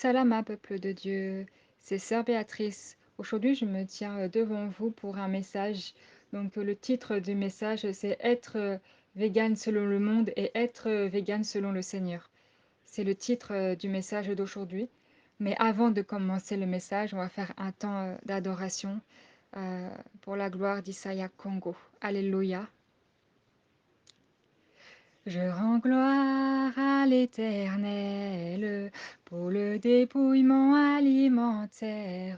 Salama, peuple de Dieu, c'est Sœur Béatrice. Aujourd'hui, je me tiens devant vous pour un message. Le titre du message, c'est Être vegan selon le monde et être vegan selon le Seigneur. C'est le titre du message d'aujourd'hui. Mais avant de commencer le message, on va faire un temps d'adoration euh, pour la gloire d'Isaiah Congo. Alléluia. Je rends gloire à l'Éternel pour le dépouillement alimentaire,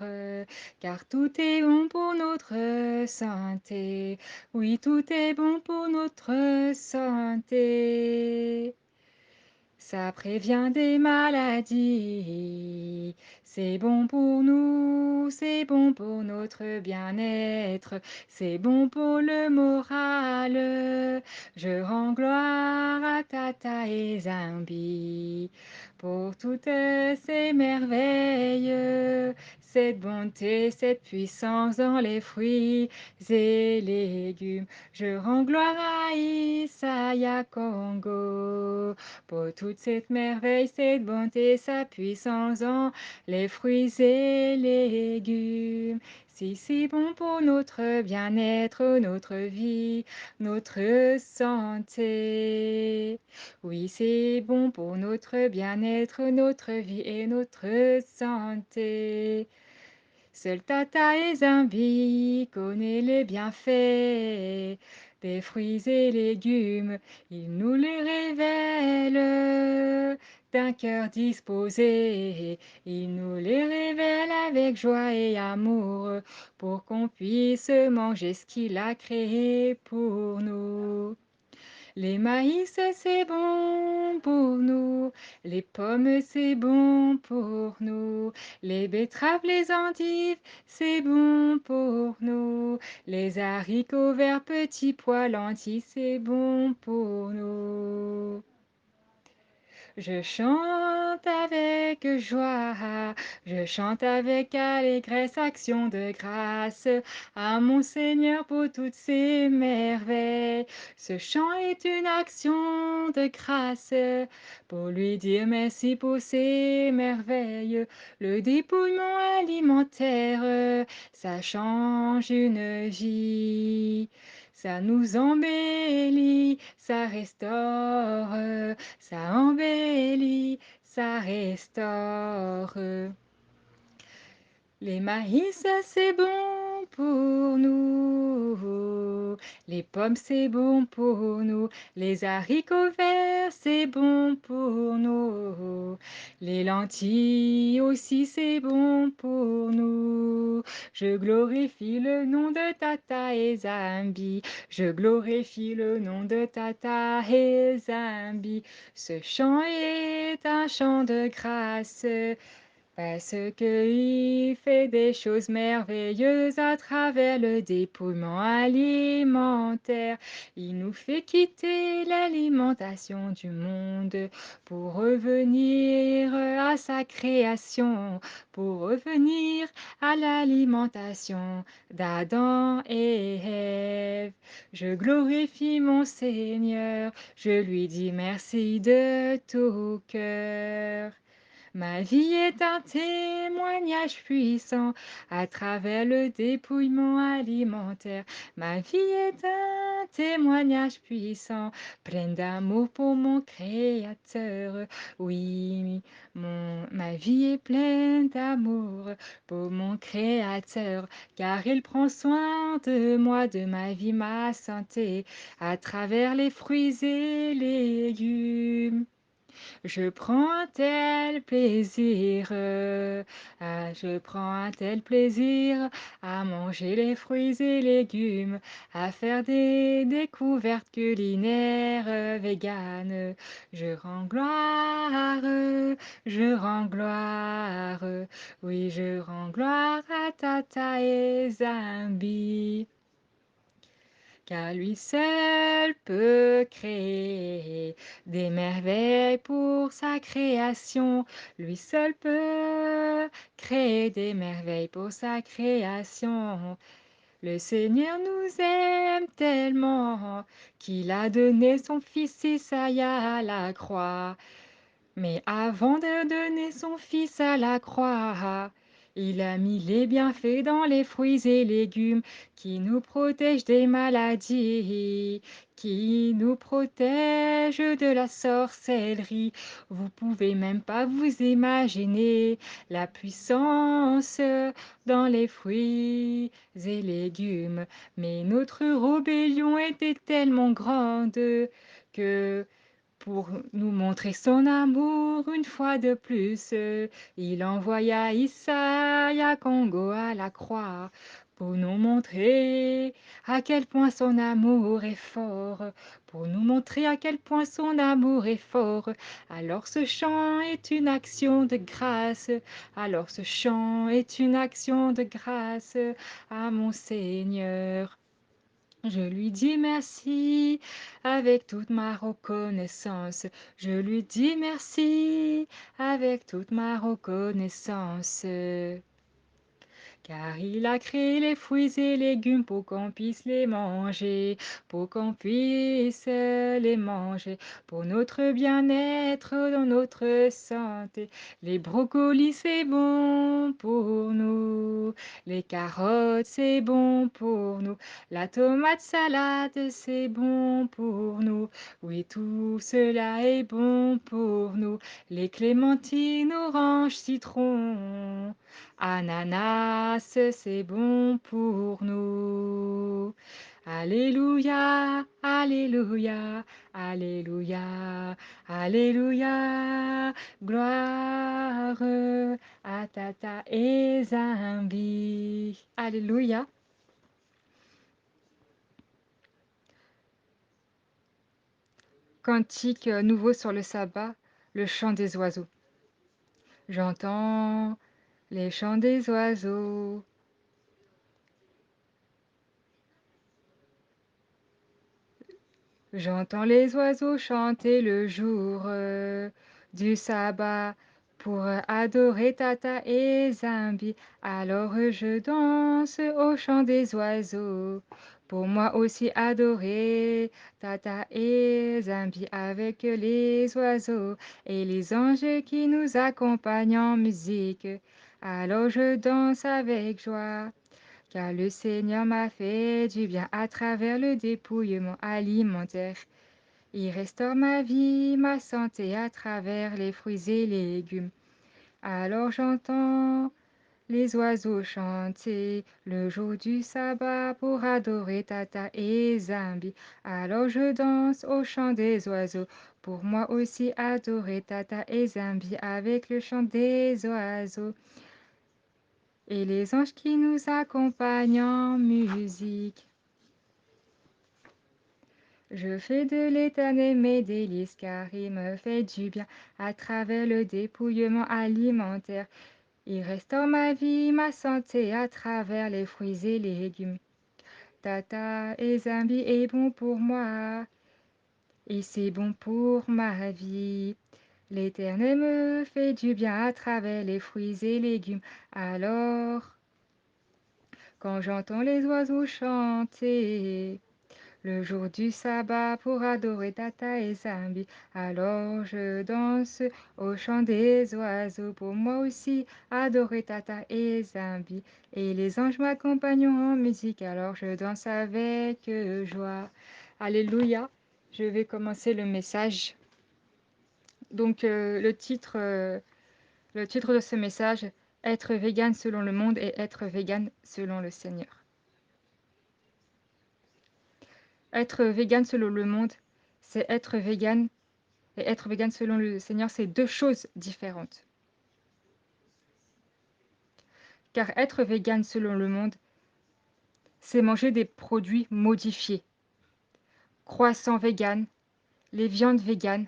car tout est bon pour notre santé. Oui, tout est bon pour notre santé. Ça prévient des maladies. C'est bon pour nous, c'est bon pour notre bien-être, c'est bon pour le moral. Je rends gloire à Tata et Zambi pour toutes ces merveilles, cette bonté, cette puissance dans les fruits et légumes. Je rends gloire à Isaiah Congo pour toute cette merveille, cette bonté, sa puissance dans les fruits et légumes. Si c'est bon pour notre bien-être, notre vie, notre santé. Oui, c'est bon pour notre bien-être, notre vie et notre santé. Seul Tata et Zambi connaît les bienfaits des fruits et légumes. Il nous les révèle d'un cœur disposé. Il nous les révèle avec joie et amour pour qu'on puisse manger ce qu'il a créé pour nous. Les maïs, c'est bon pour nous. Les pommes, c'est bon pour nous. Les betteraves, les endives, c'est bon pour nous. Les haricots verts, petits pois, lentilles, c'est bon pour nous. Je chante avec joie, je chante avec allégresse, action de grâce à mon Seigneur pour toutes ses merveilles. Ce chant est une action de grâce pour lui dire merci pour ses merveilles. Le dépouillement alimentaire, ça change une vie. Ça nous embellit, ça restaure, ça embellit, ça restaure. Les maïs, c'est bon pour nous. Les pommes, c'est bon pour nous. Les haricots verts, c'est bon pour nous. Les lentilles aussi, c'est bon pour nous. Je glorifie le nom de Tata et Zambi. Je glorifie le nom de Tata et Zambi. Ce chant est un chant de grâce. Parce qu'il fait des choses merveilleuses à travers le dépouillement alimentaire. Il nous fait quitter l'alimentation du monde pour revenir à sa création, pour revenir à l'alimentation d'Adam et Ève. Je glorifie mon Seigneur, je lui dis merci de tout cœur. Ma vie est un témoignage puissant à travers le dépouillement alimentaire. Ma vie est un témoignage puissant, plein d'amour pour mon Créateur. Oui, ma vie est pleine d'amour pour mon Créateur, car il prend soin de moi, de ma vie, ma santé, à travers les fruits et légumes. Je prends un tel plaisir, je prends un tel plaisir à manger les fruits et légumes, à faire des découvertes culinaires véganes. Je rends gloire, je rends gloire, oui, je rends gloire à Tata et Zambi. Car lui seul peut créer des merveilles pour sa création. Lui seul peut créer des merveilles pour sa création. Le Seigneur nous aime tellement qu'il a donné son fils Isaïe à la croix. Mais avant de donner son fils à la croix, il a mis les bienfaits dans les fruits et légumes qui nous protègent des maladies, qui nous protègent de la sorcellerie. Vous pouvez même pas vous imaginer la puissance dans les fruits et légumes. Mais notre rébellion était tellement grande que pour nous montrer son amour une fois de plus, il envoya Isaiah Congo à la croix pour nous montrer à quel point son amour est fort, pour nous montrer à quel point son amour est fort. Alors ce chant est une action de grâce, alors ce chant est une action de grâce à mon Seigneur. Je lui dis merci avec toute ma reconnaissance. Je lui dis merci avec toute ma reconnaissance. Car il a créé les fruits et légumes pour qu'on puisse les manger, pour qu'on puisse les manger, pour notre bien-être, dans notre santé. Les brocolis, c'est bon pour nous. Les carottes, c'est bon pour nous. La tomate salade, c'est bon pour nous. Oui, tout cela est bon pour nous. Les clémentines, oranges, citrons. Ananas, c'est bon pour nous. Alléluia, Alléluia, Alléluia, Alléluia. Gloire à Tata et Zambi. Alléluia. Cantique nouveau sur le sabbat, le chant des oiseaux. J'entends les chants des oiseaux. J'entends les oiseaux chanter le jour du sabbat pour adorer Tata et Zambi. Alors je danse au chant des oiseaux pour moi aussi adorer Tata et Zambi avec les oiseaux et les anges qui nous accompagnent en musique. Alors je danse avec joie. Car le Seigneur m'a fait du bien à travers le dépouillement alimentaire. Il restaure ma vie, ma santé à travers les fruits et légumes. Alors j'entends les oiseaux chanter le jour du sabbat pour adorer Tata et Zambi. Alors je danse au chant des oiseaux pour moi aussi adorer Tata et Zambi avec le chant des oiseaux. Et les anges qui nous accompagnent en musique. Je fais de l'éternel mes délices car il me fait du bien à travers le dépouillement alimentaire. Il restaure ma vie, ma santé à travers les fruits et légumes. Tata et Zambi est bon pour moi et c'est bon pour ma vie. L'éternel me fait du bien à travers les fruits et légumes. Alors, quand j'entends les oiseaux chanter le jour du sabbat pour adorer Tata et Zambi, alors je danse au chant des oiseaux pour moi aussi adorer Tata et Zambi. Et les anges m'accompagnent en musique, alors je danse avec joie. Alléluia. Je vais commencer le message. Donc le titre de ce message, être vegan selon le monde et être vegan selon le Seigneur. Être vegan selon le monde, c'est être vegan, et être vegan selon le Seigneur, c'est deux choses différentes. Car être vegan selon le monde, c'est manger des produits modifiés. Croissants vegan, les viandes véganes,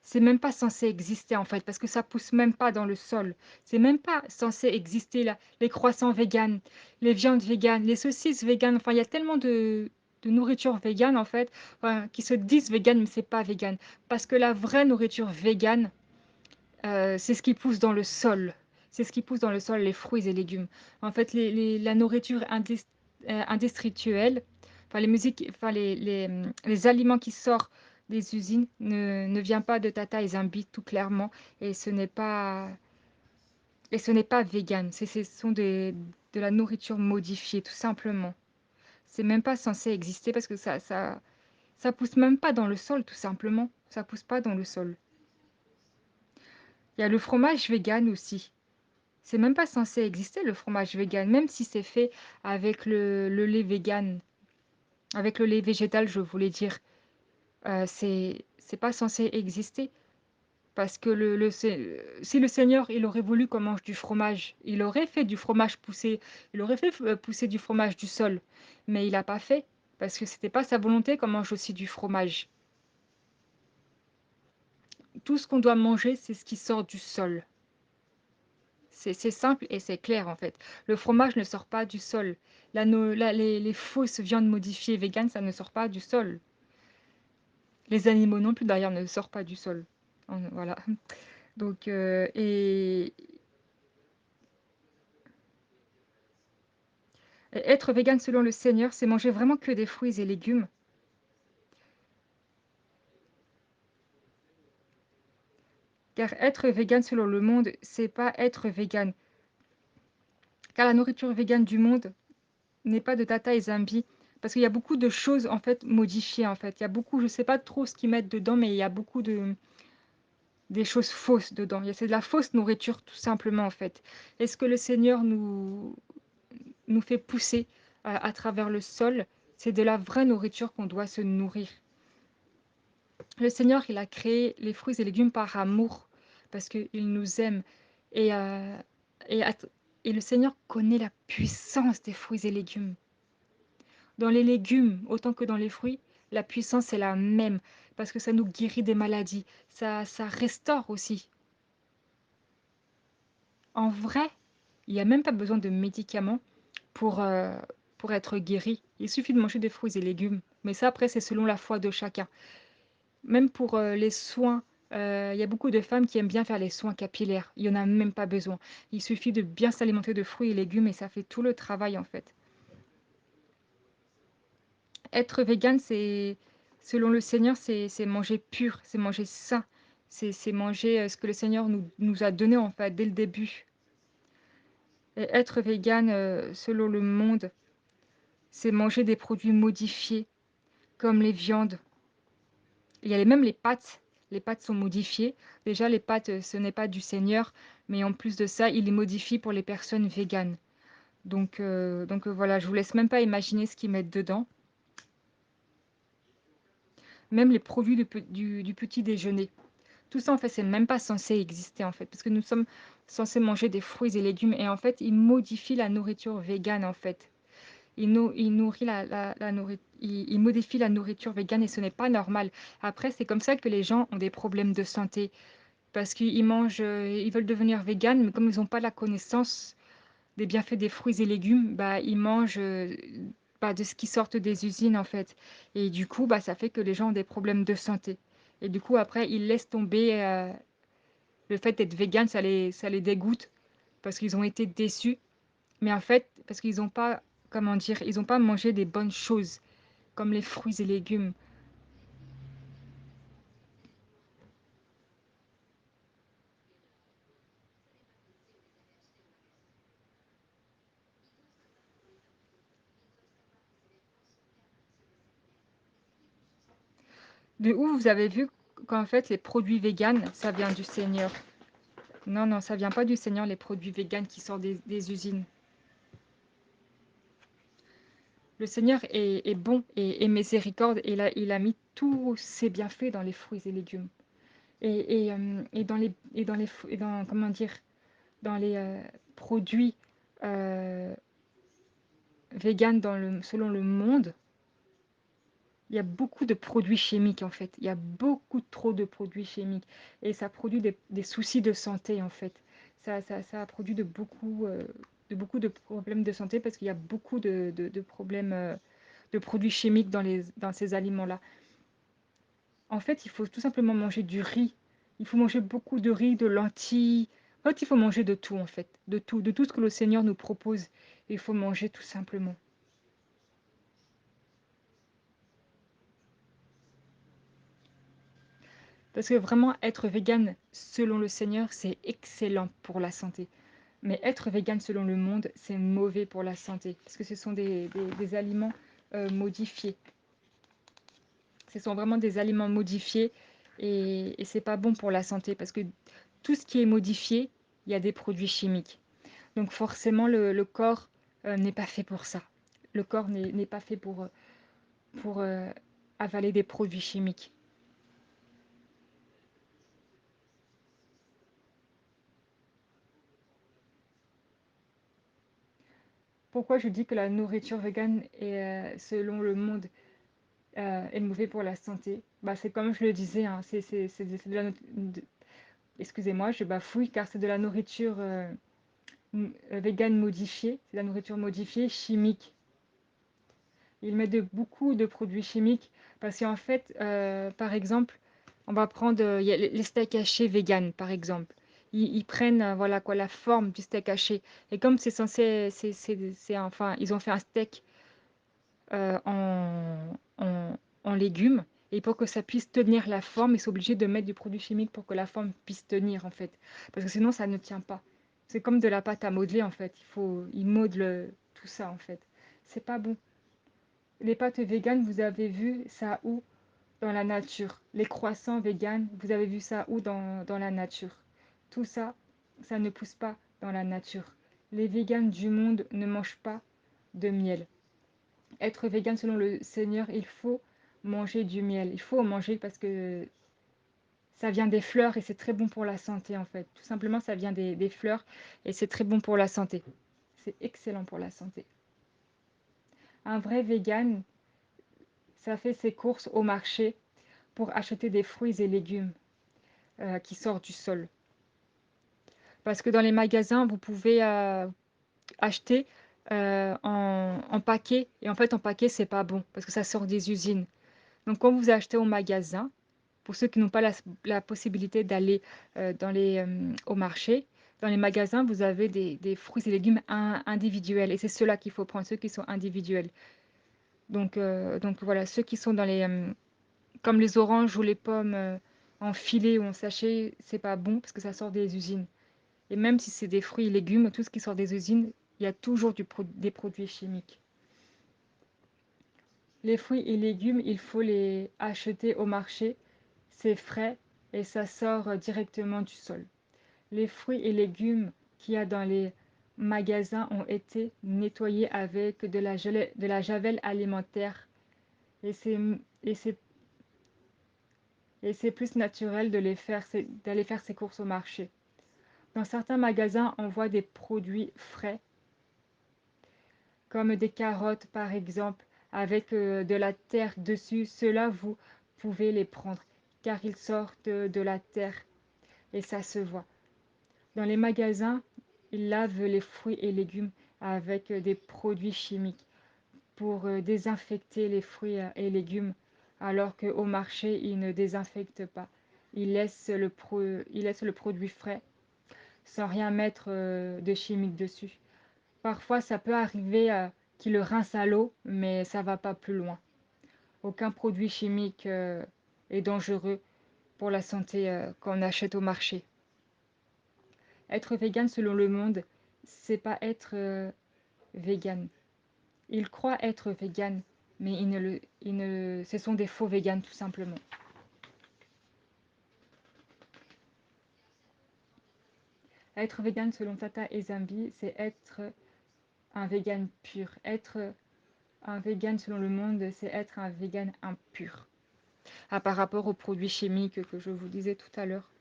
c'est même pas censé exister en fait, parce que ça pousse même pas dans le sol. C'est même pas censé exister là. Les croissants véganes, les viandes véganes, les saucisses véganes. Enfin, il y a tellement de nourriture végane en fait, enfin, qui se disent véganes, mais c'est pas vegan. Parce que la vraie nourriture végane, c'est ce qui pousse dans le sol. C'est ce qui pousse dans le sol, les fruits et légumes. En fait, la nourriture industrielle, enfin les musiques, enfin les aliments qui sortent des usines ne vient pas de Tata et Zambi tout clairement et ce n'est pas vegan, ce sont de la nourriture modifiée tout simplement. C'est même pas censé exister parce que ça pousse même pas dans le sol tout simplement, ça pousse pas dans le sol. Il y a le fromage vegan aussi. C'est même pas censé exister le fromage vegan, même si c'est fait avec le lait vegan, avec le lait végétal, je voulais dire. C'est pas censé exister parce que si le Seigneur il aurait voulu qu'on mange du fromage, il aurait fait du fromage pousser, il aurait fait pousser du fromage du sol, mais il n'a pas fait parce que c'était pas sa volonté qu'on mange aussi du fromage. Tout ce qu'on doit manger, c'est ce qui sort du sol. C'est simple et c'est clair en fait. Le fromage ne sort pas du sol. Les fausses viandes modifiées véganes, ça ne sort pas du sol. Les animaux non plus d'ailleurs ne sortent pas du sol. Voilà. Donc, et être vegan selon le Seigneur, c'est manger vraiment que des fruits et légumes. Car être vegan selon le monde, c'est pas être vegan. Car la nourriture végane du monde n'est pas de Tata et Zambi. Parce qu'il y a beaucoup de choses en fait modifiées en fait. Il y a beaucoup, je sais pas trop ce qu'ils mettent dedans, mais il y a beaucoup des choses fausses dedans. C'est de la fausse nourriture tout simplement en fait. Est-ce que le Seigneur nous fait pousser à travers le sol? C'est de la vraie nourriture qu'on doit se nourrir. Le Seigneur, il a créé les fruits et légumes par amour, parce qu'il nous aime. Et, et, at- et le Seigneur connaît la puissance des fruits et légumes. Dans les légumes, autant que dans les fruits, la puissance est la même, parce que ça nous guérit des maladies, ça restaure aussi. En vrai, il n'y a même pas besoin de médicaments pour, euh, pour être guéri. Il suffit de manger des fruits et légumes. Mais ça, après, c'est selon la foi de chacun. Même pour les soins, il y a beaucoup de femmes qui aiment bien faire les soins capillaires. Il n'y en a même pas besoin. Il suffit de bien s'alimenter de fruits et légumes et ça fait tout le travail en fait. Être vegan, selon le Seigneur, c'est manger pur, c'est manger sain, c'est manger ce que le Seigneur nous a donné en fait dès le début. Et être vegan, selon le monde, c'est manger des produits modifiés, comme les viandes. Il y a même les pâtes. Les pâtes sont modifiées. Déjà, les pâtes, ce n'est pas du Seigneur, mais en plus de ça, il les modifie pour les personnes véganes. Donc voilà, je vous laisse même pas imaginer ce qu'ils mettent dedans. Même les produits du petit déjeuner. Tout ça, en fait, c'est même pas censé exister, en fait, parce que nous sommes censés manger des fruits et légumes. Et en fait, ils modifient la nourriture végane, en fait. Il nourrit il modifie la nourriture végane et ce n'est pas normal. Après, c'est comme ça que les gens ont des problèmes de santé parce qu'ils mangent, ils veulent devenir véganes, mais comme ils n'ont pas la connaissance des bienfaits des fruits et légumes, bah, ils mangent bah, de ce qui sort des usines en fait. Et du coup, bah, ça fait que les gens ont des problèmes de santé. Et du coup, après, ils laissent tomber le fait d'être vegan, ça les dégoûte parce qu'ils ont été déçus. Mais en fait, parce qu'ils n'ont pas, comment dire, ils n'ont pas mangé des bonnes choses, comme les fruits et légumes. De où vous avez vu qu'en fait, les produits véganes, ça vient du Seigneur? Non, non, ça vient pas du Seigneur, les produits véganes qui sortent des usines. Le Seigneur est bon et miséricorde, et il a mis tous ses bienfaits dans les fruits et légumes. Et comment dire, dans les produits euh, véganes selon le monde, il y a beaucoup de produits chimiques en fait. Il y a beaucoup trop de produits chimiques. Et ça produit des soucis de santé en fait. Ça a produit de beaucoup de problèmes de santé parce qu'il y a beaucoup de problèmes de produits chimiques dans ces aliments-là. En fait, il faut tout simplement manger du riz. Il faut manger beaucoup de riz, de lentilles. En fait, il faut manger de tout en fait. De tout ce que le Seigneur nous propose. Il faut manger tout simplement. Parce que vraiment, être vegan selon le Seigneur, c'est excellent pour la santé. Mais être vegan selon le monde, c'est mauvais pour la santé. Parce que ce sont des aliments modifiés. Ce sont vraiment des aliments modifiés et c'est pas bon pour la santé. Parce que tout ce qui est modifié, il y a des produits chimiques. Donc forcément, le corps n'est pas fait pour ça. Le corps n'est pas fait pour avaler des produits chimiques. Pourquoi je dis que la nourriture végane est, selon le monde, est mauvais pour la santé? Bah, c'est comme je le disais, hein, c'est de la excusez-moi, je bafouille car c'est de la nourriture végane modifiée, c'est de la nourriture modifiée chimique. Ils mettent beaucoup de produits chimiques parce qu'en fait, par exemple, on va prendre il y a les steaks hachés vegan, par exemple. Ils prennent voilà quoi, la forme du steak haché. Et comme c'est censé, enfin, ils ont fait un steak en légumes. Et pour que ça puisse tenir la forme, ils sont obligés de mettre du produit chimique pour que la forme puisse tenir, en fait. Parce que sinon, ça ne tient pas. C'est comme de la pâte à modeler, en fait. Ils modelent tout ça, en fait. C'est pas bon. Les pâtes véganes, vous avez vu ça où? Dans la nature. Les croissants véganes, vous avez vu ça où dans la nature? Tout ça, ça ne pousse pas dans la nature. Les véganes du monde ne mangent pas de miel. Être vegan selon le Seigneur, il faut manger du miel. Il faut en manger parce que ça vient des fleurs et c'est très bon pour la santé en fait. Tout simplement, ça vient des fleurs et c'est très bon pour la santé. C'est excellent pour la santé. Un vrai vegan, ça fait ses courses au marché pour acheter des fruits et légumes qui sortent du sol. Parce que dans les magasins, vous pouvez acheter en paquet. Et en fait, en paquet, c'est pas bon parce que ça sort des usines. Donc, quand vous achetez au magasin, pour ceux qui n'ont pas la possibilité d'aller au marché, dans les magasins, vous avez des fruits et légumes individuels. Et c'est ceux-là qu'il faut prendre, ceux qui sont individuels. Donc voilà, ceux qui sont comme les oranges ou les pommes en filet ou en sachet, c'est pas bon parce que ça sort des usines. Et même si c'est des fruits et légumes, tout ce qui sort des usines, il y a toujours des produits chimiques. Les fruits et légumes, il faut les acheter au marché. C'est frais et ça sort directement du sol. Les fruits et légumes qu'il y a dans les magasins ont été nettoyés avec de la javel alimentaire. Et et c'est, et c'est plus naturel d'aller faire ses courses au marché. Dans certains magasins, on voit des produits frais, comme des carottes par exemple, avec de la terre dessus. Ceux-là, vous pouvez les prendre, car ils sortent de la terre et ça se voit. Dans les magasins, ils lavent les fruits et légumes avec des produits chimiques pour désinfecter les fruits et légumes, alors qu'au marché, ils ne désinfectent pas. Ils laissent le produit frais sans rien mettre de chimique dessus. Parfois, ça peut arriver qu'ils le rincent à l'eau, mais ça va pas plus loin. Aucun produit chimique est dangereux pour la santé qu'on achète au marché. Être vegan selon le monde, c'est pas être vegan. Ils croient être vegan, mais ce sont des faux véganes tout simplement. Être vegan selon Tata et Zambi, c'est être un vegan pur. Être un vegan selon le monde, c'est être un vegan impur. Ah, par rapport aux produits chimiques que je vous disais tout à l'heure.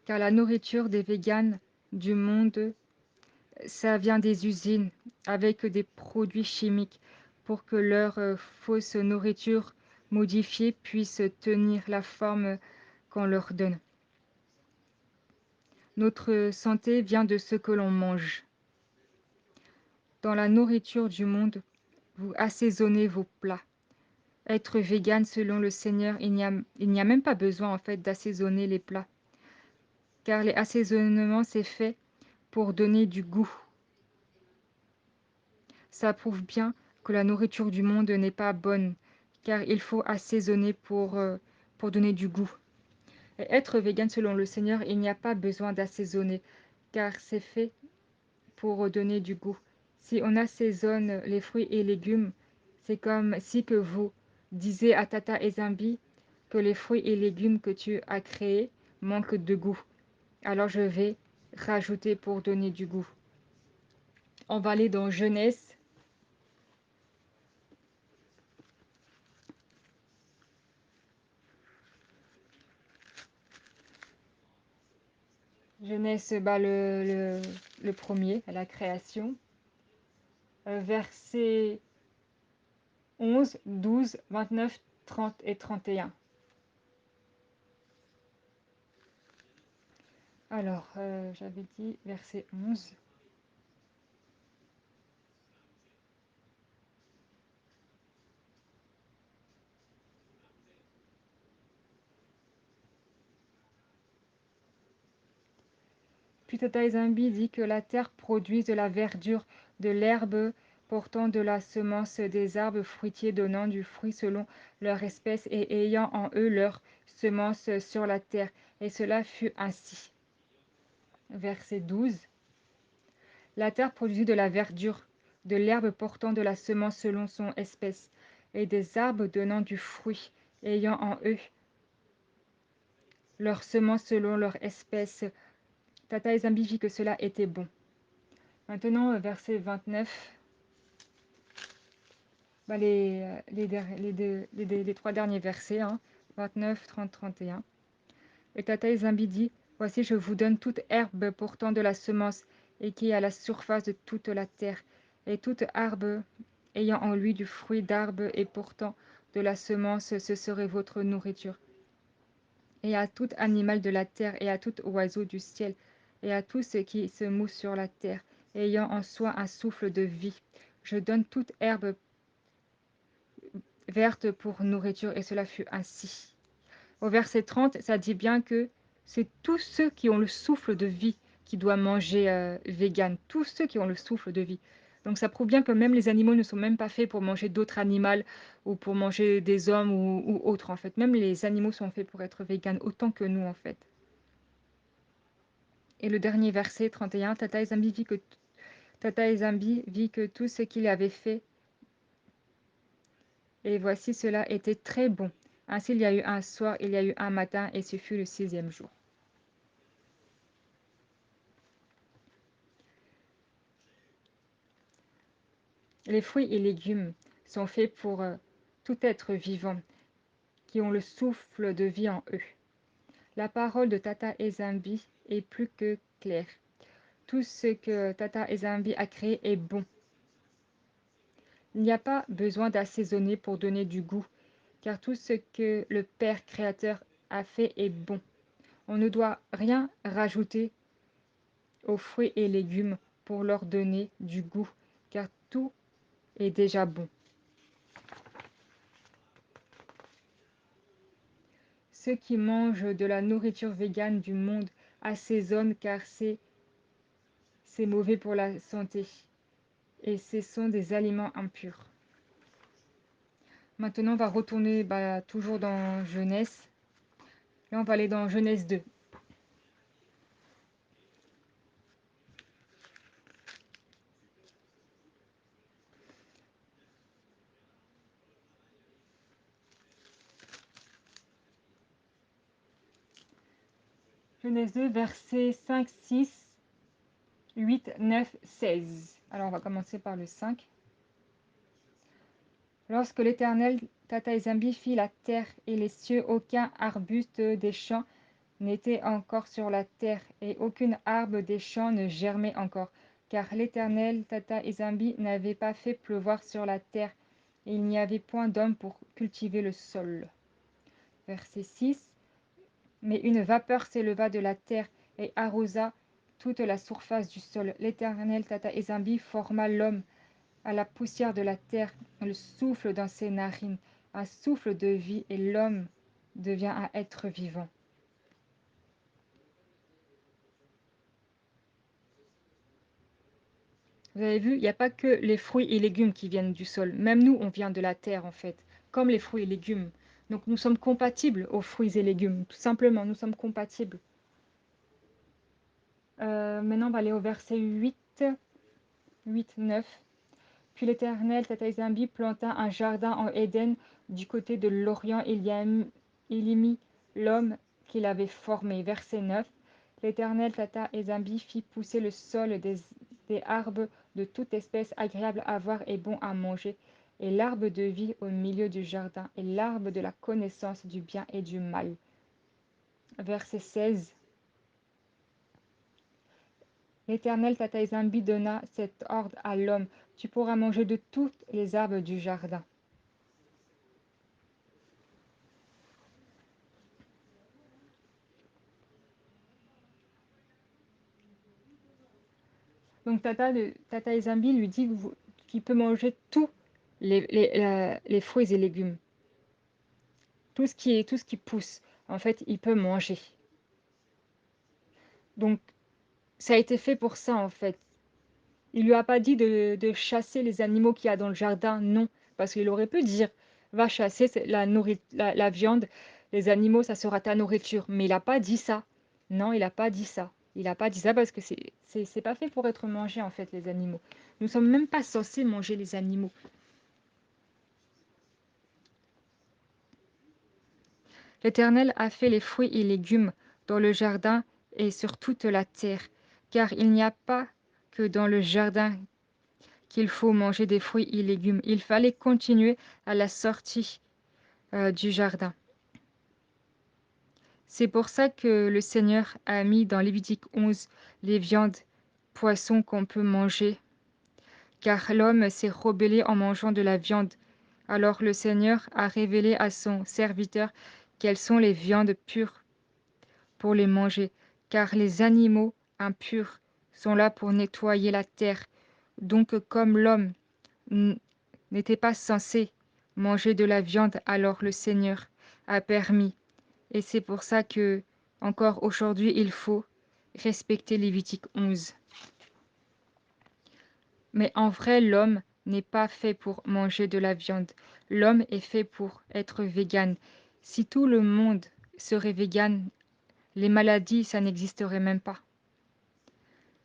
Car la nourriture des véganes du monde, ça vient des usines avec des produits chimiques pour que leur fausse nourriture modifiée puisse tenir la forme qu'on leur donne. Notre santé vient de ce que l'on mange. Dans la nourriture du monde, vous assaisonnez vos plats. Être vegan selon le Seigneur, il n'y a même pas besoin en fait d'assaisonner les plats, car les assaisonnements c'est fait pour donner du goût. Ça prouve bien que la nourriture du monde n'est pas bonne, car il faut assaisonner pour pour donner du goût. Et être vegan selon le Seigneur, il n'y a pas besoin d'assaisonner, car c'est fait pour donner du goût. Si on assaisonne les fruits et légumes, c'est comme si que vous disiez à Tata Ezambi que les fruits et légumes que tu as créés manquent de goût. Alors je vais rajouter pour donner du goût. On va aller dans Genèse. Genèse, le premier, la création. Versets 11, 12, 29, 30 et 31. Alors, j'avais dit verset 11. Puis Tata Ezambi dit que la terre produise de la verdure, de l'herbe portant de la semence des arbres fruitiers donnant du fruit selon leur espèce et ayant en eux leur semence sur la terre. Et cela fut ainsi. Verset 12. La terre produisit de la verdure, de l'herbe portant de la semence selon son espèce, et des arbres donnant du fruit, ayant en eux leur semence selon leur espèce. Tata Ezambi vit que cela était bon. Maintenant, verset 29, les trois derniers versets, 29, 30, 31. Et Tata Ezambi dit, voici, je vous donne toute herbe portant de la semence et qui est à la surface de toute la terre, et toute herbe ayant en lui du fruit d'arbre et portant de la semence, ce serait votre nourriture. Et à tout animal de la terre, et à tout oiseau du ciel, et à tout ce qui se mousse sur la terre, ayant en soi un souffle de vie. Je donne toute herbe verte pour nourriture, et cela fut ainsi. Au verset 30, ça dit bien que c'est tous ceux qui ont le souffle de vie qui doivent manger vegan, tous ceux qui ont le souffle de vie. Donc ça prouve bien que même les animaux ne sont même pas faits pour manger d'autres animaux ou pour manger des hommes ou autres en fait. Même les animaux sont faits pour être vegan autant que nous en fait. Et le dernier verset 31, Tata Ezambi vit que tout ce qu'il avait fait, et voici cela était très bon. Ainsi il y a eu un soir, il y a eu un matin, et ce fut le 6e jour. Les fruits et légumes sont faits pour tout être vivant qui ont le souffle de vie en eux. La parole de Tata Ezambi est plus que claire. Tout ce que Tata Ezambi a créé est bon. Il n'y a pas besoin d'assaisonner pour donner du goût, car tout ce que le Père créateur a fait est bon. On ne doit rien rajouter aux fruits et légumes pour leur donner du goût, car tout est déjà bon. Ceux qui mangent de la nourriture végane du monde assaisonnent car c'est mauvais pour la santé et ce sont des aliments impurs. Maintenant, on va retourner toujours dans Genèse. Là, on va aller dans Genèse 2. Genèse 2, versets 5, 6, 8, 9, 16. Alors, on va commencer par le 5. Lorsque l'Éternel, Tata Ezambi, fit la terre et les cieux, aucun arbuste des champs n'était encore sur la terre, et aucune arbre des champs ne germait encore, car l'Éternel, Tata Ezambi, n'avait pas fait pleuvoir sur la terre, et il n'y avait point d'homme pour cultiver le sol. Verset 6. Mais une vapeur s'éleva de la terre et arrosa toute la surface du sol. L'Éternel, Tata Ezambi, forma l'homme à la poussière de la terre, le souffle dans ses narines, un souffle de vie, et l'homme devient un être vivant. Vous avez vu, il n'y a pas que les fruits et légumes qui viennent du sol. Même nous, on vient de la terre, en fait, comme les fruits et légumes. Donc nous sommes compatibles aux fruits et légumes, tout simplement, nous sommes compatibles. Maintenant, on va aller au verset 8, 9. Puis l'Éternel, Tata Zambi, planta un jardin en Éden du côté de l'Orient. Il y mit l'homme qu'il avait formé. Verset 9. L'Éternel, Tata Zambi, fit pousser le sol des arbres de toute espèce agréable à voir et bon à manger, et l'arbre de vie au milieu du jardin, et l'arbre de la connaissance du bien et du mal. Verset 16. L'Éternel, Tata Zambi, donna cet ordre à l'homme: tu pourras manger de tous les arbres du jardin. Donc Tata Zambi lui dit qu'il peut manger tous les fruits et légumes. Tout ce qui pousse, en fait, il peut manger. Donc ça a été fait pour ça, en fait. Il lui a pas dit de chasser les animaux qu'il y a dans le jardin, non. Parce qu'il aurait pu dire, va chasser la viande, les animaux, ça sera ta nourriture. Mais il n'a pas dit ça. Non, il n'a pas dit ça. Il n'a pas dit ça parce que c'est pas fait pour être mangé, en fait, les animaux. Nous sommes même pas censés manger les animaux. L'Éternel a fait les fruits et légumes dans le jardin et sur toute la terre, car il n'y a pas que dans le jardin qu'il faut manger des fruits et légumes. Il fallait continuer à la sortie du jardin. C'est pour ça que le Seigneur a mis dans Lévitique 11 les viandes, poissons qu'on peut manger, car l'homme s'est rebellé en mangeant de la viande. Alors le Seigneur a révélé à son serviteur quelles sont les viandes pures pour les manger, car les animaux impurs sont là pour nettoyer la terre. Donc comme l'homme n'était pas censé manger de la viande, alors le Seigneur a permis. Et c'est pour ça que, encore aujourd'hui, il faut respecter Lévitique 11. Mais en vrai, l'homme n'est pas fait pour manger de la viande. L'homme est fait pour être vegan. Si tout le monde serait vegan, les maladies, ça n'existerait même pas.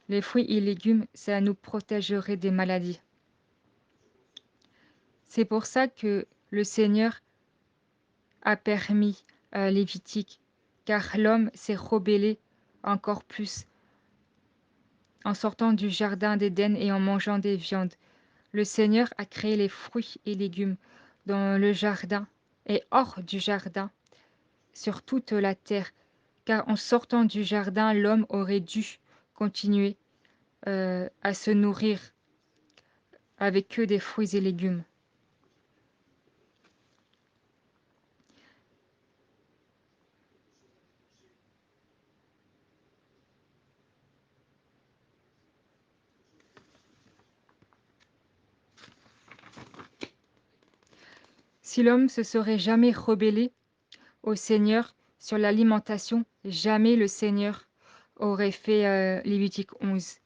Les fruits et légumes, ça nous protégerait des maladies. C'est pour ça que le Seigneur a permis Lévitique, car l'homme s'est rebellé encore plus en sortant du jardin d'Éden et en mangeant des viandes. Le Seigneur a créé les fruits et légumes dans le jardin et hors du jardin, sur toute la terre, car en sortant du jardin, l'homme aurait dû continuer à se nourrir avec que des fruits et légumes. Si l'homme se serait jamais rebellé au Seigneur sur l'alimentation, jamais le Seigneur aurait fait Lévitique 11,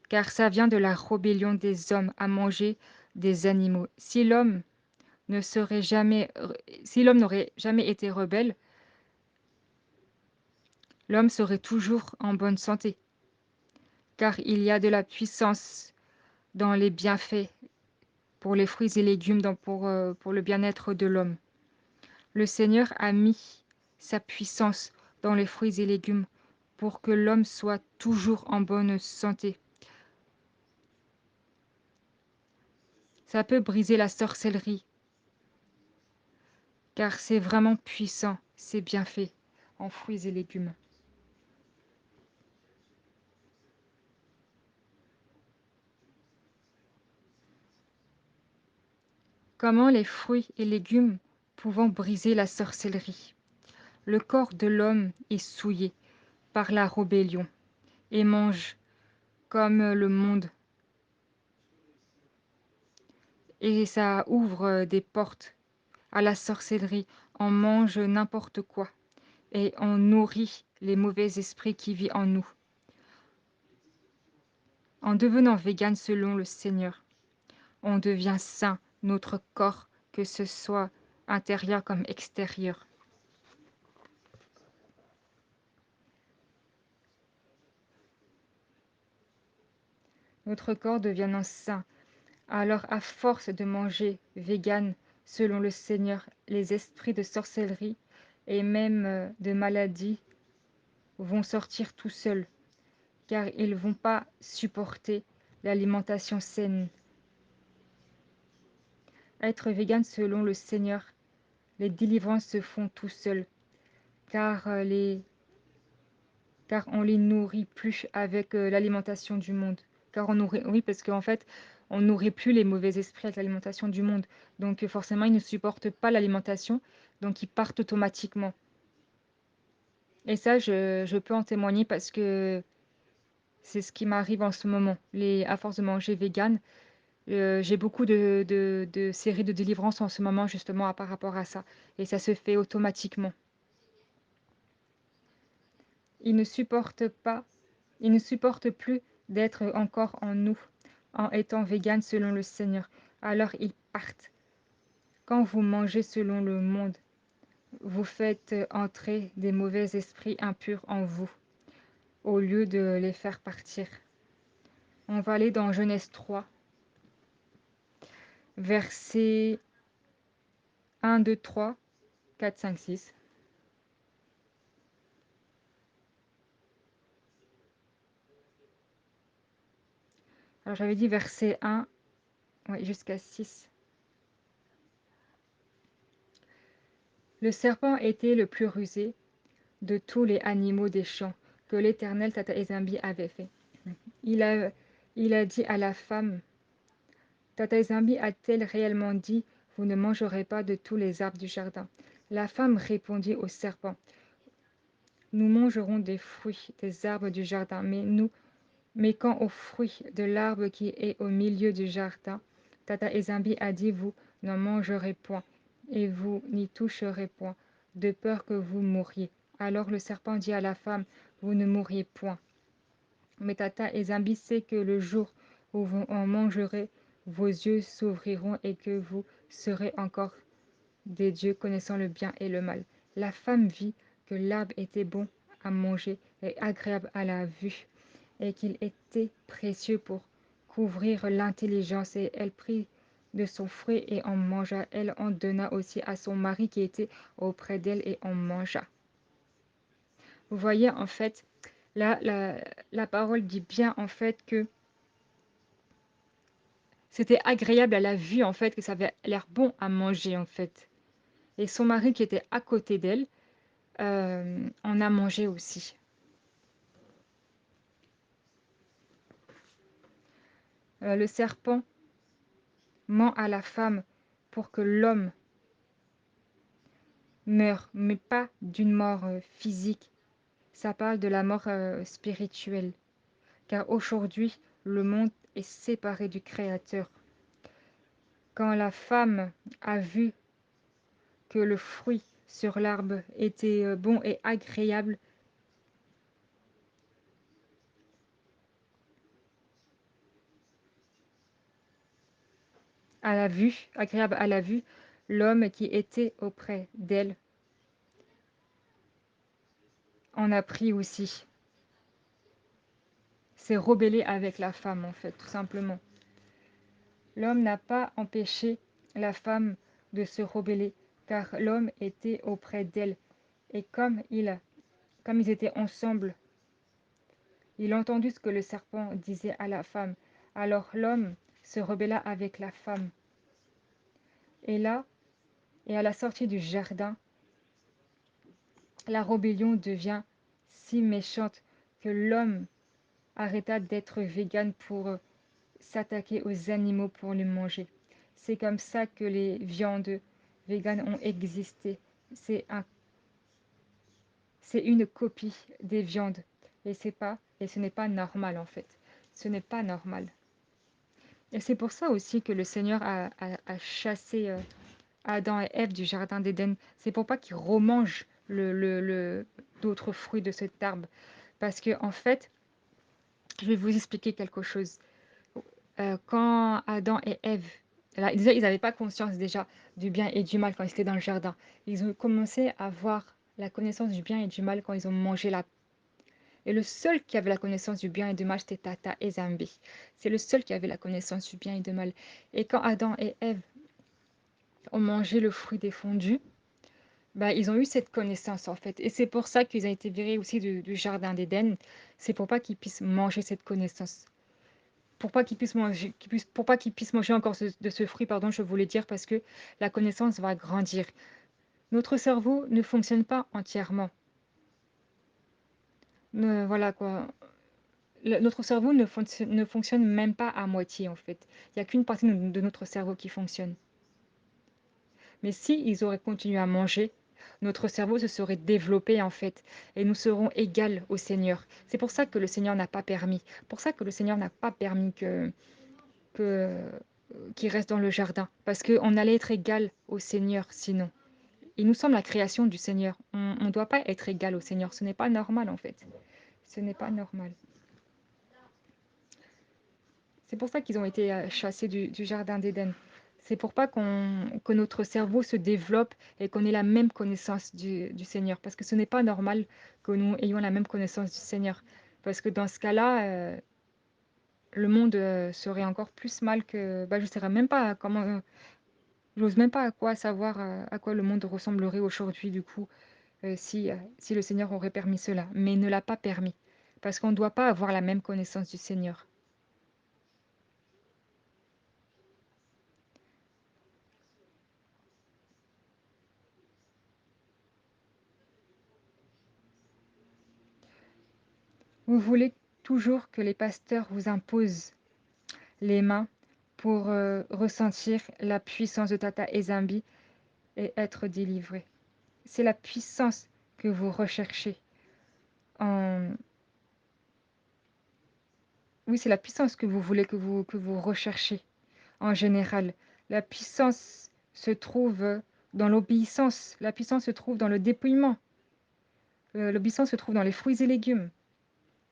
car ça vient de la rébellion des hommes à manger des animaux. Si l'homme n'aurait jamais été rebelle, l'homme serait toujours en bonne santé, car il y a de la puissance dans les bienfaits pour les fruits et légumes, pour le bien-être de l'homme. Le Seigneur a mis sa puissance dans les fruits et légumes pour que l'homme soit toujours en bonne santé. Ça peut briser la sorcellerie, car c'est vraiment puissant, c'est bien fait en fruits et légumes. Comment les fruits et légumes pouvant briser la sorcellerie? Le corps de l'homme est souillé par la rébellion et mange comme le monde. Et ça ouvre des portes à la sorcellerie. On mange n'importe quoi et on nourrit les mauvais esprits qui vivent en nous. En devenant vegan selon le Seigneur, on devient saint, notre corps, que ce soit intérieur comme extérieur. Notre corps devient sain. Alors, à force de manger vegan, selon le Seigneur, les esprits de sorcellerie et même de maladie vont sortir tout seuls, car ils ne vont pas supporter l'alimentation saine. Être vegan selon le Seigneur, les délivrances se font tout seuls, car, car on les nourrit plus avec l'alimentation du monde. Car on nourrit, oui, parce qu'en fait, on nourrit plus les mauvais esprits avec l'alimentation du monde. Donc forcément, ils ne supportent pas l'alimentation, donc ils partent automatiquement. Et ça, je peux en témoigner parce que c'est ce qui m'arrive en ce moment. À force de manger vegan, j'ai beaucoup de séries de délivrance en ce moment justement par rapport à ça. Et ça se fait automatiquement. Ils ne supportent pas, ils ne supportent plus d'être encore en nous, en étant vegan selon le Seigneur. Alors ils partent. Quand vous mangez selon le monde, vous faites entrer des mauvais esprits impurs en vous, au lieu de les faire partir. On va aller dans Genèse 3, versets 1, 2, 3, 4, 5, 6. Alors j'avais dit verset 1 ouais, jusqu'à 6. Le serpent était le plus rusé de tous les animaux des champs que l'Éternel Tata Ezambi avait fait. Il a, il a dit à la femme, Tata Ezambi a-t-elle réellement dit, vous ne mangerez pas de tous les arbres du jardin? La femme répondit au serpent, nous mangerons des fruits des arbres du jardin, mais quant aux fruits de l'arbre qui est au milieu du jardin, Tata Ezambi a dit, vous n'en mangerez point, et vous n'y toucherez point, de peur que vous mouriez. Alors le serpent dit à la femme, vous ne mourriez point. Mais Tata Ezambi sait que le jour où vous en mangerez, vos yeux s'ouvriront et que vous serez encore des dieux connaissant le bien et le mal. La femme vit que l'arbre était bon à manger et agréable à la vue, et qu'il était précieux pour couvrir l'intelligence, et elle prit de son fruit et en mangea. Elle en donna aussi à son mari qui était auprès d'elle et en mangea. Vous voyez, en fait, là, la parole dit bien, en fait, que c'était agréable à la vue, en fait, que ça avait l'air bon à manger, en fait. Et son mari qui était à côté d'elle en a mangé aussi. Le serpent ment à la femme pour que l'homme meure, mais pas d'une mort physique. Ça parle de la mort spirituelle. Car aujourd'hui, le monde est séparé du Créateur. Quand la femme a vu que le fruit sur l'arbre était bon et agréable à la vue, agréable à la vue, l'homme qui était auprès d'elle en a pris aussi. C'est rebellé avec la femme, en fait, tout simplement. L'homme n'a pas empêché la femme de se rebeller, car l'homme était auprès d'elle. Et comme ils étaient ensemble, il entendit ce que le serpent disait à la femme. Alors l'homme se rebella avec la femme. Et là, et à la sortie du jardin, la rébellion devient si méchante que l'homme arrêta d'être vegan pour s'attaquer aux animaux pour les manger. C'est comme ça que les viandes véganes ont existé. C'est une copie des viandes. Et ce n'est pas normal en fait. Ce n'est pas normal. Et c'est pour ça aussi que le Seigneur a chassé Adam et Ève du jardin d'Éden. C'est pour pas qu'ils remangent d'autres fruits de cet arbre. Parce que en fait, je vais vous expliquer quelque chose. Quand Adam et Ève Là, déjà, ils n'avaient pas conscience déjà du bien et du mal quand ils étaient dans le jardin. Ils ont commencé à avoir la connaissance du bien et du mal quand ils ont mangé la... Et le seul qui avait la connaissance du bien et du mal, c'était Tata et Zambi. C'est le seul qui avait la connaissance du bien et du mal. Et quand Adam et Ève ont mangé le fruit défendu, bah, ils ont eu cette connaissance en fait. Et c'est pour ça qu'ils ont été virés aussi du jardin d'Éden. C'est pour pas qu'ils puissent manger cette connaissance. Pour pas qu'ils puissent manger, pour pas qu'ils puissent manger encore de ce fruit, pardon, je voulais dire, parce que la connaissance va grandir. Notre cerveau ne fonctionne pas entièrement. Voilà quoi. Notre cerveau ne fonctionne même pas à moitié en fait. Il n'y a qu'une partie de notre cerveau qui fonctionne. Mais si ils auraient continué à manger, notre cerveau se serait développé en fait, et nous serons égales au Seigneur. C'est pour ça que le Seigneur n'a pas permis. Pour ça que le Seigneur n'a pas permis que qu'il reste dans le jardin, parce qu'on allait être égal au Seigneur sinon. Et nous sommes la création du Seigneur. On ne doit pas être égal au Seigneur. Ce n'est pas normal en fait. Ce n'est pas normal. C'est pour ça qu'ils ont été chassés du jardin d'Éden. C'est pour pas que notre cerveau se développe et qu'on ait la même connaissance du Seigneur. Parce que ce n'est pas normal que nous ayons la même connaissance du Seigneur. Parce que dans ce cas-là, le monde serait encore plus mal que... Bah, je ne saurais même pas comment... j'ose même pas à quoi savoir à quoi le monde ressemblerait aujourd'hui, du coup, si le Seigneur aurait permis cela. Mais il ne l'a pas permis. Parce qu'on ne doit pas avoir la même connaissance du Seigneur. Vous voulez toujours que les pasteurs vous imposent les mains pour ressentir la puissance de Tata Ezambi et être délivré. C'est la puissance que vous recherchez. En... Oui, c'est la puissance que vous voulez, que vous recherchez en général. La puissance se trouve dans l'obéissance. La puissance se trouve dans le dépouillement. L'obéissance se trouve dans les fruits et légumes.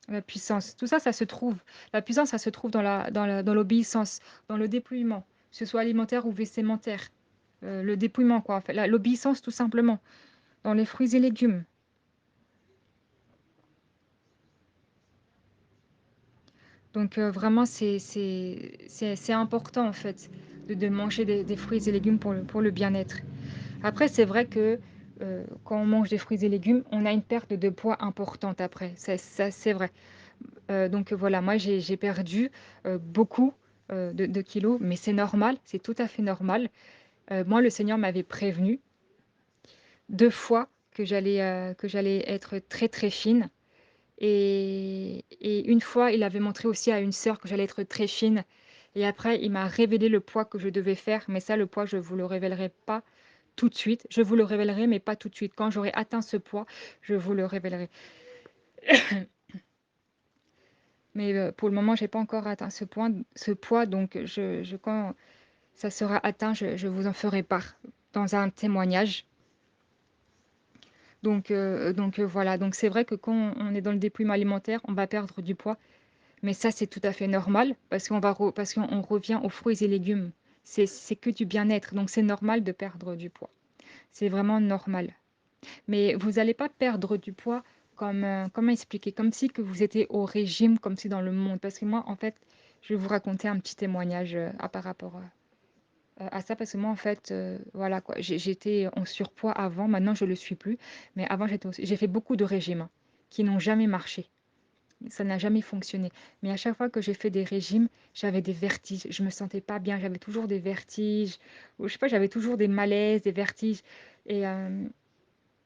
La puissance, tout ça, ça se trouve. La puissance, ça se trouve dans l'obéissance, dans le dépouillement, que ce soit alimentaire ou vestimentaire. Le dépouillement, quoi, en fait. L'obéissance, tout simplement, dans les fruits et légumes. Donc, vraiment, c'est important, en fait, de manger des fruits et légumes pour le bien-être. Après, c'est vrai que quand on mange des fruits et légumes, on a une perte de poids importante après. Ça, c'est vrai. Donc voilà, moi j'ai perdu beaucoup de kilos, mais c'est normal, c'est tout à fait normal. Moi, le Seigneur m'avait prévenu 2 fois que j'allais être très très fine. Et une fois, il avait montré aussi à une sœur que j'allais être très fine. Et après, il m'a révélé le poids que je devais faire. Mais ça, le poids, je ne vous le révélerai pas tout de suite. Je vous le révélerai, mais pas tout de suite. Quand j'aurai atteint ce poids, je vous le révélerai. Mais pour le moment, j'ai pas encore atteint ce poids, donc quand ça sera atteint, je vous en ferai part dans un témoignage. Donc voilà, donc c'est vrai que quand on est dans le dépouillement alimentaire, on va perdre du poids, mais ça c'est tout à fait normal parce qu'on revient aux fruits et légumes. C'est que du bien-être, donc c'est normal de perdre du poids. C'est vraiment normal. Mais vous n'allez pas perdre du poids comme, comment expliquer? Comme si que vous étiez au régime, comme si dans le monde. Parce que moi, en fait, je vais vous raconter un petit témoignage par rapport à ça. Parce que moi, en fait, voilà quoi, j'étais en surpoids avant, maintenant je ne le suis plus. Mais avant, j'ai fait beaucoup de régimes hein, qui n'ont jamais marché. Ça n'a jamais fonctionné. Mais à chaque fois que j'ai fait des régimes, j'avais des vertiges. Je me sentais pas bien. J'avais toujours des vertiges. Ou je sais pas, j'avais toujours des malaises, des vertiges. Et,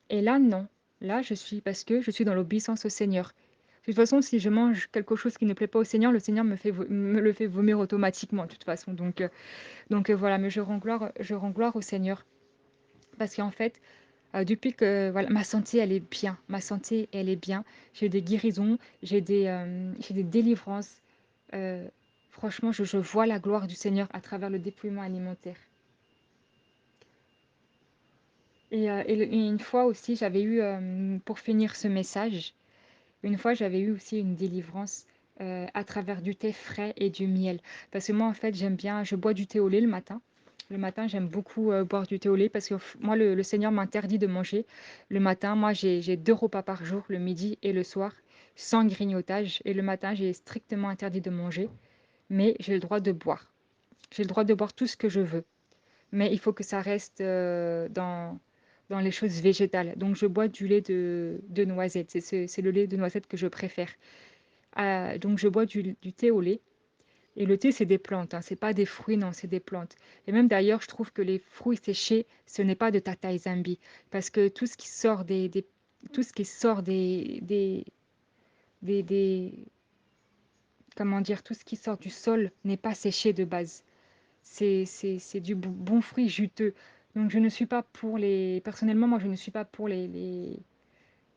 et là, non. Là, parce que je suis dans l'obéissance au Seigneur. De toute façon, si je mange quelque chose qui ne plaît pas au Seigneur, le Seigneur me le fait vomir automatiquement, de toute façon. Donc voilà, mais je rends gloire au Seigneur. Parce qu'en fait, depuis que voilà, ma santé, elle est bien. Ma santé, elle est bien. J'ai des guérisons, j'ai des délivrances. Euh, Franchement, je vois la gloire du Seigneur à travers le dépouillement alimentaire. Et une fois aussi, j'avais eu, pour finir ce message, une fois, j'avais eu aussi une délivrance à travers du thé frais et du miel. Parce que moi, en fait, j'aime bien, je bois du thé au lait le matin. Le matin, j'aime beaucoup, boire du thé au lait parce que moi, le Seigneur m'interdit de manger le matin. Moi, j'ai 2 repas par jour, le midi et le soir, sans grignotage et le matin, j'ai strictement interdit de manger, mais j'ai le droit de boire. J'ai le droit de boire tout ce que je veux, mais il faut que ça reste, dans les choses végétales. Donc je bois du lait de noisette, c'est le lait de noisette que je préfère. Donc je bois du thé au lait et le thé, c'est des plantes, hein, c'est pas des fruits, non, c'est des plantes. Et même d'ailleurs, je trouve que les fruits séchés, ce n'est pas de Tata et Zambi. Parce que tout ce qui sort tout ce qui sort des- comment dire, tout ce qui sort du sol n'est pas séché de base. C'est du bon fruit juteux. Donc je ne suis pas pour personnellement, moi, je ne suis pas pour les-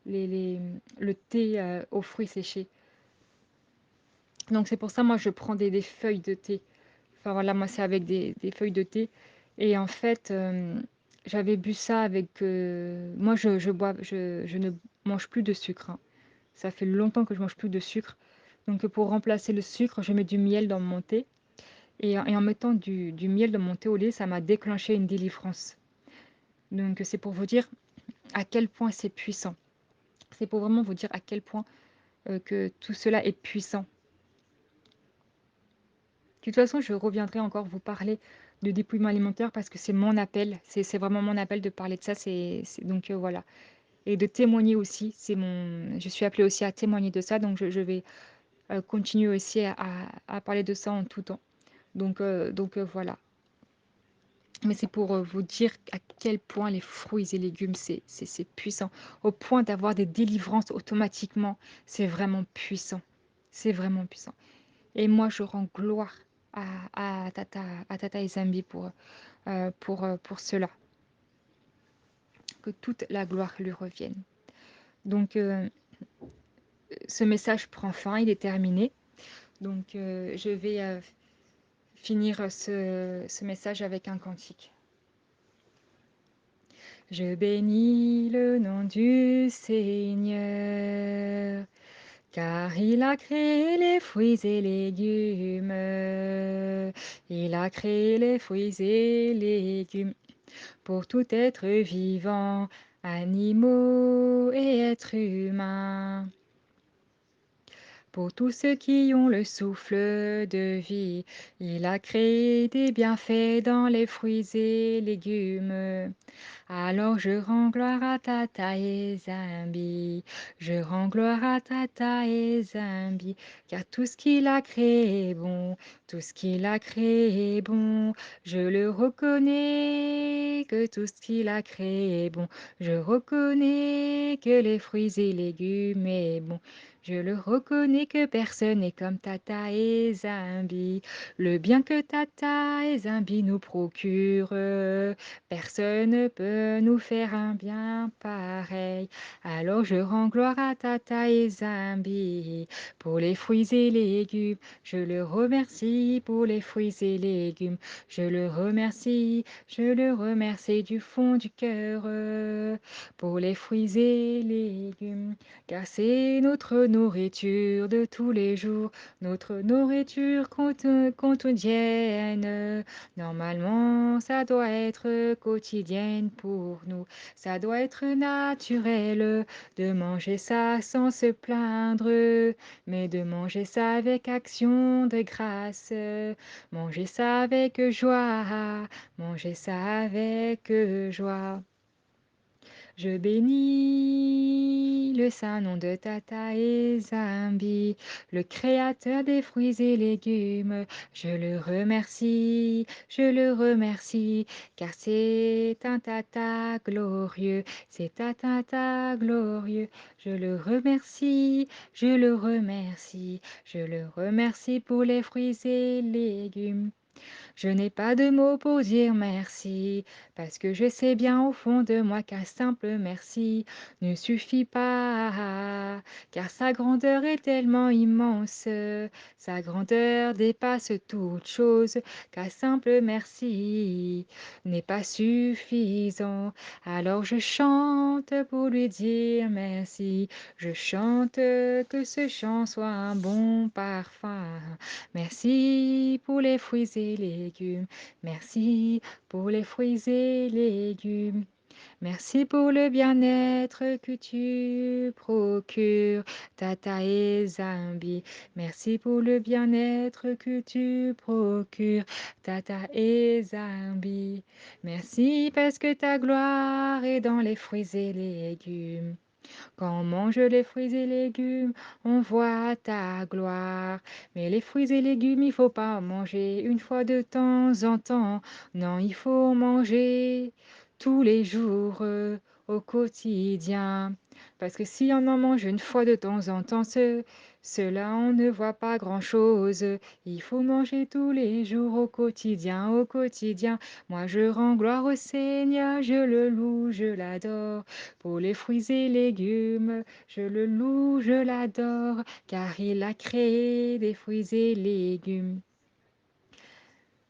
le thé aux fruits séchés. Donc c'est pour ça, moi, je prends des feuilles de thé. Enfin voilà, moi c'est avec des feuilles de thé. Et en fait, j'avais bu ça avec... moi je ne mange plus de sucre, hein. Ça fait longtemps que je mange plus de sucre. Donc pour remplacer le sucre, je mets du miel dans mon thé. Et en mettant du miel dans mon thé au lait, ça m'a déclenché une délivrance. Donc c'est pour vous dire à quel point c'est puissant. C'est pour vraiment vous dire à quel point que tout cela est puissant. De toute façon, je reviendrai encore vous parler de dépouillement alimentaire parce que c'est mon appel. C'est vraiment mon appel de parler de ça. Donc voilà. Et de témoigner aussi. Je suis appelée aussi à témoigner de ça. Donc je vais continuer aussi à parler de ça en tout temps. Donc voilà. Mais c'est pour vous dire à quel point les fruits et légumes, c'est puissant. Au point d'avoir des délivrances automatiquement. C'est vraiment puissant. C'est vraiment puissant. Et moi, je rends gloire à Tata et Zambi pour cela. Que toute la gloire lui revienne. Donc, ce message prend fin, il est terminé. Donc, je vais finir ce message avec un cantique. Je bénis le nom du Seigneur, car il a créé les fruits et légumes. Il a créé les fruits et légumes pour tout être vivant, animaux et êtres humains. Pour tous ceux qui ont le souffle de vie, il a créé des bienfaits dans les fruits et légumes. Alors je rends gloire à Tata et Zambi, je rends gloire à Tata et Zambi, car tout ce qu'il a créé est bon, tout ce qu'il a créé est bon, je le reconnais que tout ce qu'il a créé est bon, je reconnais que les fruits et légumes est bon. Je le reconnais que personne n'est comme Tata et Zambi. Le bien que Tata et Zambi nous procurent, personne ne peut nous faire un bien pareil. Alors je rends gloire à Tata et Zambi pour les fruits et légumes. Je le remercie pour les fruits et légumes. Je le remercie du fond du cœur pour les fruits et légumes. Car c'est notre nourriture de tous les jours, notre nourriture quotidienne. Normalement, ça doit être quotidienne pour nous. Ça doit être naturel de manger ça sans se plaindre, mais de manger ça avec action de grâce. Manger ça avec joie, manger ça avec joie. Je bénis le saint nom de Tata et Zambi, le créateur des fruits et légumes. Je le remercie, car c'est un Tata glorieux, c'est un Tata glorieux. Je le remercie, je le remercie pour les fruits et légumes. Je n'ai pas de mots pour dire merci, parce que je sais bien au fond de moi qu'un simple merci ne suffit pas, car sa grandeur est tellement immense, sa grandeur dépasse toute chose, qu'un simple merci n'est pas suffisant. Alors je chante pour lui dire merci, je chante que ce chant soit un bon parfum. Merci pour les fruits et légumes. Merci pour les fruits et légumes. Merci pour le bien-être que tu procures, Tata et Zambi. Merci pour le bien-être que tu procures, Tata et Zambi. Merci parce que ta gloire est dans les fruits et légumes. Quand on mange les fruits et légumes, on voit ta gloire. Mais les fruits et légumes, il faut pas en manger une fois de temps en temps. Non, il faut manger tous les jours, au quotidien. Parce que si on en mange une fois de temps en temps, cela on ne voit pas grand-chose. Il faut manger tous les jours au quotidien, au quotidien. Moi je rends gloire au Seigneur, je le loue, je l'adore. Pour les fruits et légumes, je le loue, je l'adore, car il a créé des fruits et légumes.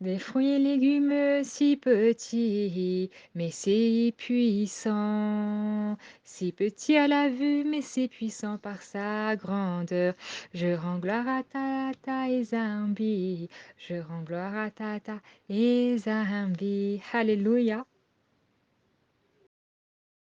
Des fruits et légumes si petits, mais si puissants. Si petits à la vue, mais si puissants par sa grandeur. Je rends gloire à Tata et Zambi. Je rends gloire à Tata et Zambi. Alléluia.